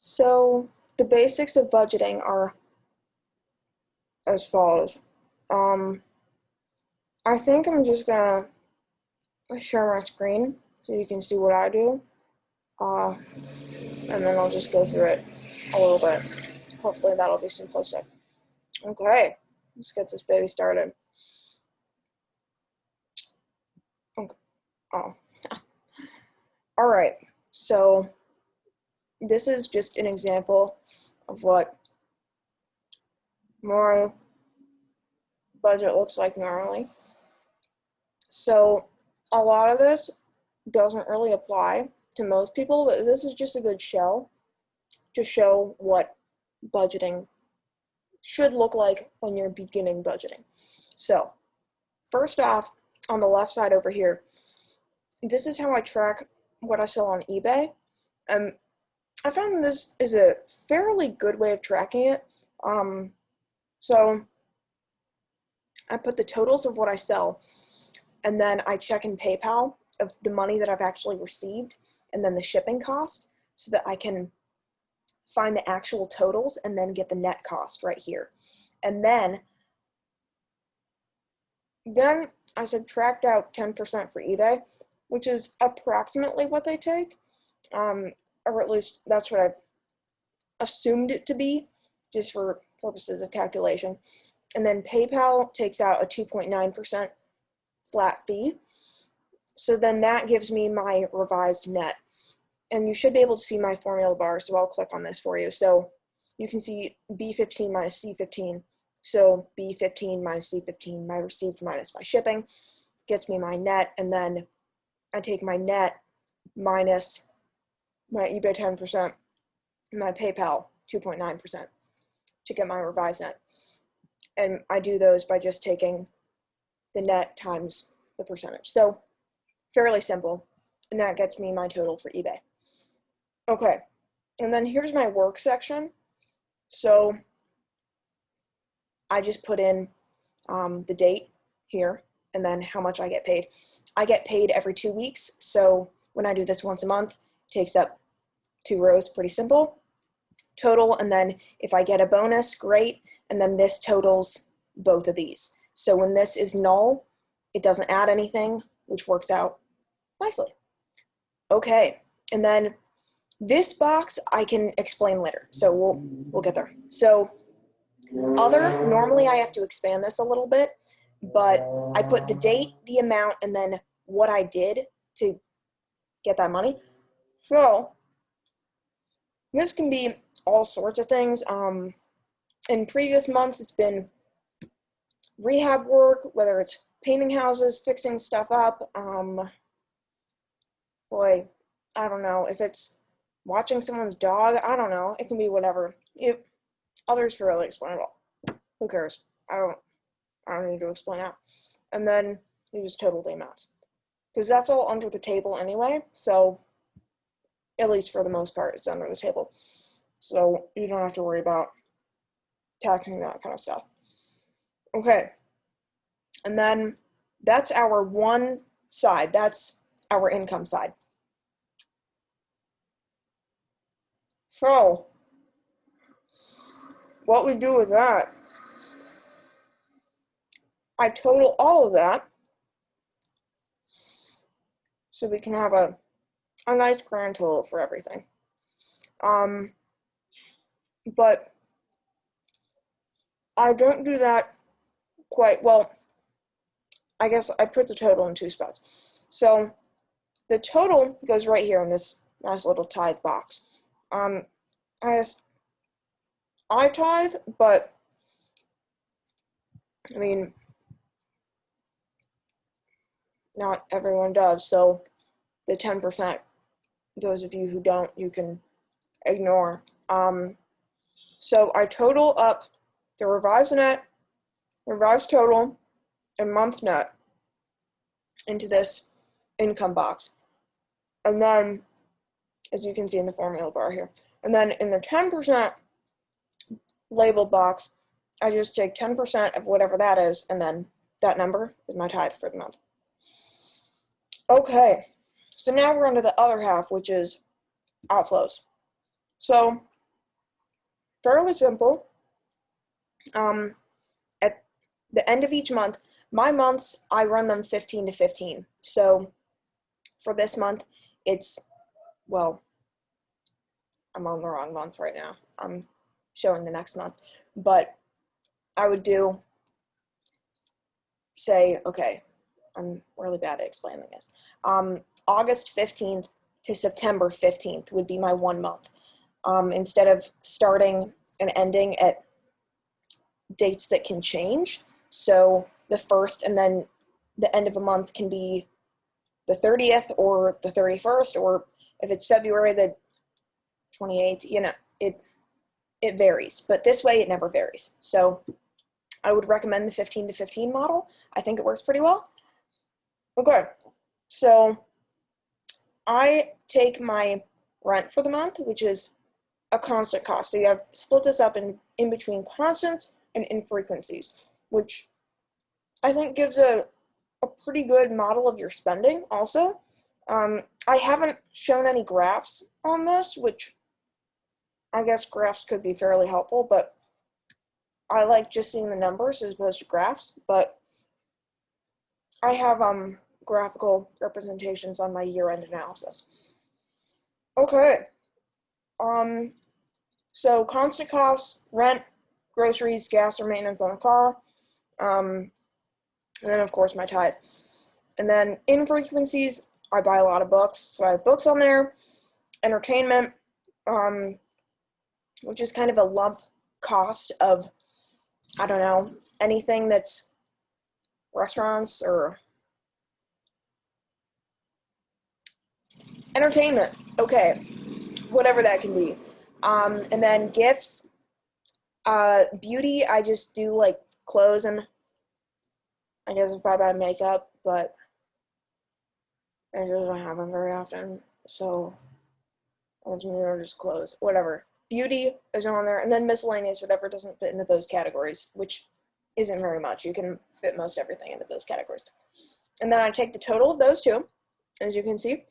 So the basics of budgeting are as follows. Um, I think I'm just gonna share my screen so you can see what I do, uh, and then I'll just go through it a little bit. Hopefully that'll be simplistic. Okay, let's get this baby started. Okay. Oh, all right. So this is just an example of what my budget looks like normally. So a lot of this doesn't really apply to most people, but this is just a good show to show what budgeting should look like when you're beginning budgeting. So first off, on the left side over here, this is how I track what I sell on eBay. I found this is a fairly good way of tracking it. So I put the totals of what I sell, and then I check in PayPal of the money that I've actually received, and then the shipping cost, so that I can find the actual totals and then get the net cost right here. And then I subtract out 10% for eBay, which is approximately what they take, or at least that's what I've assumed it to be, just for purposes of calculation. And then PayPal takes out a 2.9% flat fee. So then that gives me my revised net. And you should be able to see my formula bar, so I'll click on this for you. So you can see B15 minus C15. So B15 minus C15, my received minus my shipping, gets me my net, and then I take my net minus my eBay 10% and my PayPal 2.9% to get my revised net. And I do those by just taking the net times the percentage. So fairly simple, and that gets me my total for eBay. Okay, and then here's my work section. So I just put in the date here, and then how much I get paid. I get paid every 2 weeks, so when I do this once a month, it takes up 2 rows, pretty simple. Total, and then if I get a bonus, great, and then this totals both of these. So when this is null, it doesn't add anything, which works out nicely. Okay, and then this box I can explain later, so we'll get there. So normally I have to expand this a little bit, but I put the date, the amount, and then what I did to get that money. So this can be all sorts of things. In previous months, it's been rehab work, whether it's painting houses, fixing stuff up. Boy, I don't know. If it's watching someone's dog, I don't know. It can be whatever. Others feel really explainable. Who cares? I don't need to explain that. And then you just total the amounts, because that's all under the table anyway. So at least for the most part, it's under the table. So you don't have to worry about taxing that kind of stuff. Okay. And then that's our one side. That's our income side. So what we do with that, I total all of that so we can have a nice grand total for everything. But I don't do that quite well. I guess I put the total in 2 spots. So the total goes right here in this nice little tithe box. I tithe, but I mean, not everyone does. So the 10%, those of you who don't, you can ignore. So I total up the revised net, revised total, and month net into this income box. And then, as you can see in the formula bar here, and then in the 10% label box, I just take 10% of whatever that is, and then that number is my tithe for the month. Okay, so now we're on to the other half, which is outflows. So fairly simple. At the end of each month, my months, I run them 15 to 15. So for this month, it's, well, I'm on the wrong month right now. I'm showing the next month. But I would do, say, okay, I'm really bad at explaining this. August 15th to September 15th would be my 1 month. Instead of starting and ending at dates that can change. So the first and then the end of a month can be the 30th or the 31st, or if it's February, the 28th, it varies. But this way, it never varies. So I would recommend the 15 to 15 model. I think it works pretty well. Okay, so I take my rent for the month, which is a constant cost. So you have split this up in between constants and infrequencies, which I think gives a pretty good model of your spending also. I haven't shown any graphs on this, which I guess graphs could be fairly helpful, but I like just seeing the numbers as opposed to graphs. But I have graphical representations on my year-end analysis. Okay. So constant costs, rent, groceries, gas, or maintenance on the car, and then of course my tithe. And then infrequencies, I buy a lot of books, so I have books on there, entertainment, which is kind of a lump cost of, I don't know, anything that's restaurants or entertainment, okay, whatever that can be. And then gifts, beauty, I just do like clothes and I guess if I buy makeup, but I just don't have them very often, so it's more just clothes, whatever. Beauty is on there, and then miscellaneous, whatever doesn't fit into those categories, which isn't very much. You can fit most everything into those categories. And then I take the total of those two, as you can see,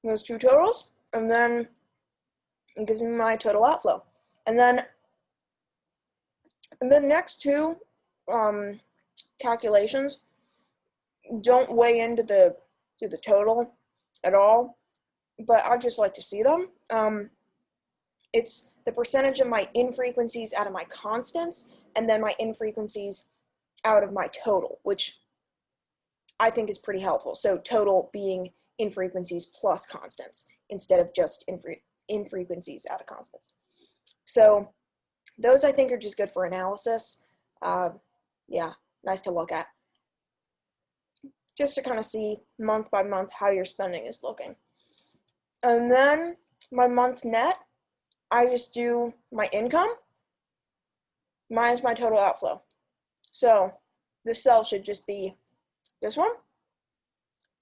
those two totals, and then it gives me my total outflow. And then the next two calculations don't weigh into the total at all, but I just like to see them. It's the percentage of my infrequencies out of my constants, and then my infrequencies out of my total, which I think is pretty helpful. So total being infrequencies plus constants instead of just infrequencies out of constants. So those I think are just good for analysis. Yeah, nice to look at. Just to kind of see month by month how your spending is looking. And then my month's net, I just do my income minus my total outflow. So this cell should just be this one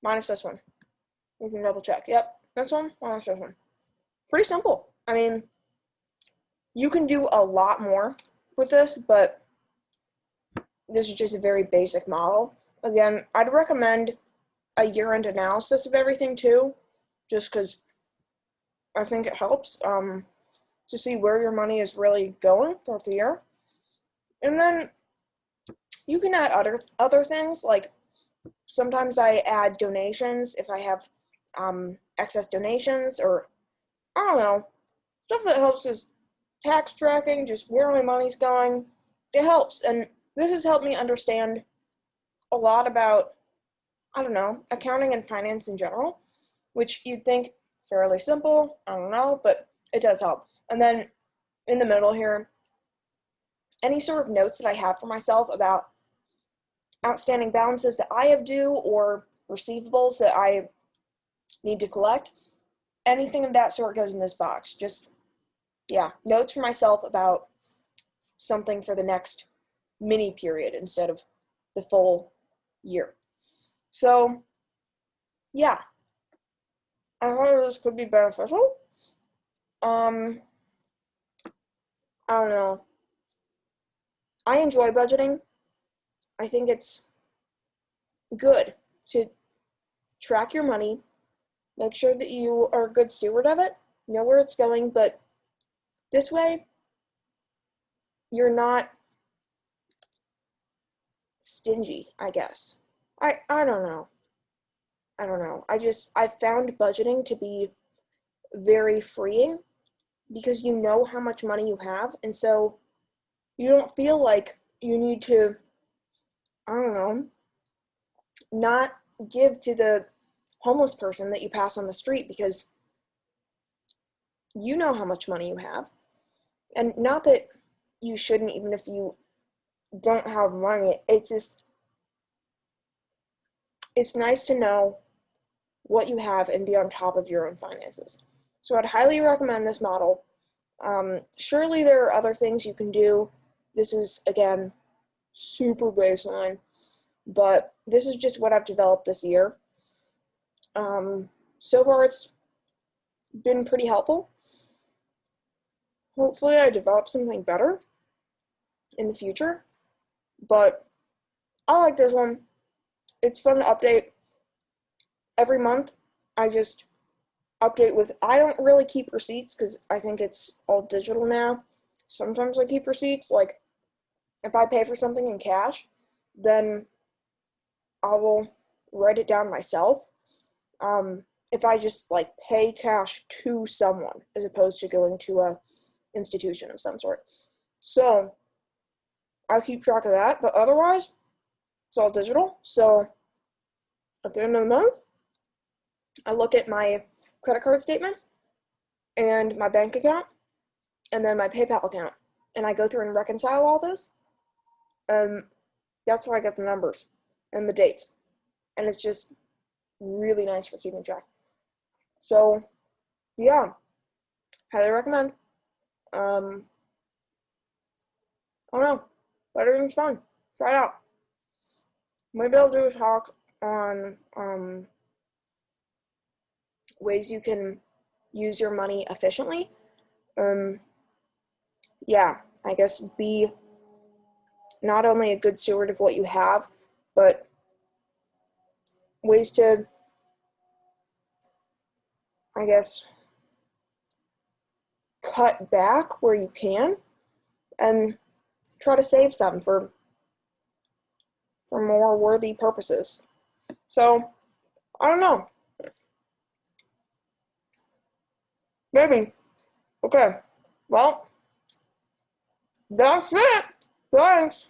minus this one. We can double check. Yep, this one minus this one. Pretty simple. I mean, you can do a lot more with this, but this is just a very basic model. Again, I'd recommend a year-end analysis of everything too, just because I think it helps to see where your money is really going throughout the year. And then you can add other things, like sometimes I add donations if I have excess donations, or I don't know, stuff that helps is tax tracking, just where my money's going. It helps, and this has helped me understand a lot about, I don't know, accounting and finance in general, which you'd think fairly simple, I don't know, but it does help. And then in the middle here, any sort of notes that I have for myself about outstanding balances that I have due or receivables that I need to collect, anything of that sort goes in this box. Just, yeah, notes for myself about something for the next mini period instead of the full year. So, yeah, I thought this could be beneficial. I don't know. I enjoy budgeting. I think it's good to track your money, make sure that you are a good steward of it, know where it's going, but this way, you're not stingy, I guess. I don't know. I don't know. I found budgeting to be very freeing because you know how much money you have, and so you don't feel like you need to, I don't know, not give to the homeless person that you pass on the street because you know how much money you have. And not that you shouldn't, even if you don't have money. It's nice to know what you have and be on top of your own finances. So I'd highly recommend this model. Surely there are other things you can do. This is, again, super baseline, but this is just what I've developed this year. So far it's been pretty helpful. Hopefully I develop something better in the future, but I like this one. It's fun to update. Every month I just update with, I don't really keep receipts because I think it's all digital now. Sometimes I keep receipts, like if I pay for something in cash, then I will write it down myself. If I just like pay cash to someone as opposed to going to a institution of some sort. So I keep track of that, but otherwise it's all digital. So at the end of the month, I look at my credit card statements and my bank account and then my PayPal account, and I go through and reconcile all those. That's where I get the numbers and the dates, and it's just really nice for keeping track. So yeah, highly recommend. I don't know, lettering's fun. Try it out. Maybe I'll do a talk on ways you can use your money efficiently. Yeah, I guess be not only a good steward of what you have, but ways to, I guess, cut back where you can and try to save some for more worthy purposes. So, I don't know. Maybe. Okay. Well, that's it. Thanks.